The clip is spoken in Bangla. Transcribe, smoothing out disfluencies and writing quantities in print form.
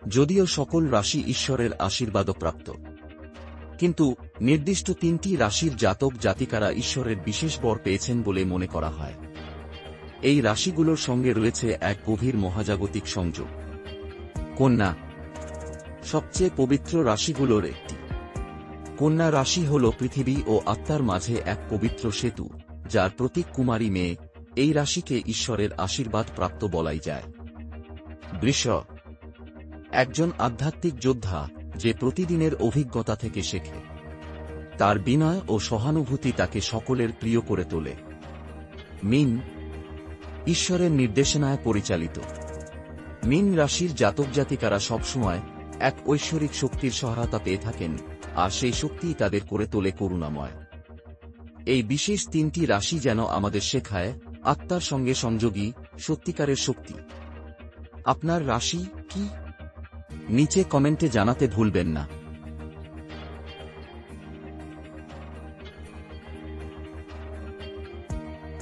যদিও সকল রাশি ঈশ্বরের আশীর্বাদপ্রাপ্ত, কিন্তু নির্দিষ্ট 3টি রাশির জাতক জাতিকারা ঈশ্বরের বিশেষ বর পেয়েছেন বলে মনে করা হয়। এই রাশিগুলোর সঙ্গে রয়েছে এক গভীর মহাজাগতিক সংযোগ। কন্যা সবচেয়ে পবিত্র রাশিগুলোর একটি। কন্যা রাশি হল পৃথিবী ও আত্মার মাঝে এক পবিত্র সেতু, যার প্রতীক কুমারী মেয়ে। এই রাশিকে ঈশ্বরের আশীর্বাদ প্রাপ্ত বলাই যায়। বৃষ একজন আধ্যাত্মিক যোদ্ধা, যে প্রতিদিনের অভিজ্ঞতা থেকে শেখে। তার বিনয় ও সহানুভূতি তাকে সকলের প্রিয় করে তোলে। মীন ঈশ্বরের নির্দেশনায় পরিচালিত। মীন রাশির জাতক জাতিকারা সবসময় এক ঐশ্বরিক শক্তির সহায়তা পেয়ে থাকেন, আর সেই শক্তিই তাদের করে তোলে করুণাময়। এই বিশেষ 3টি রাশি যেন আমাদের শেখায় আত্মার সঙ্গে সংযোগী সত্যিকারের শক্তি। আপনার রাশি কি? নিচে কমেন্টে জানাতে ভুলবেন না।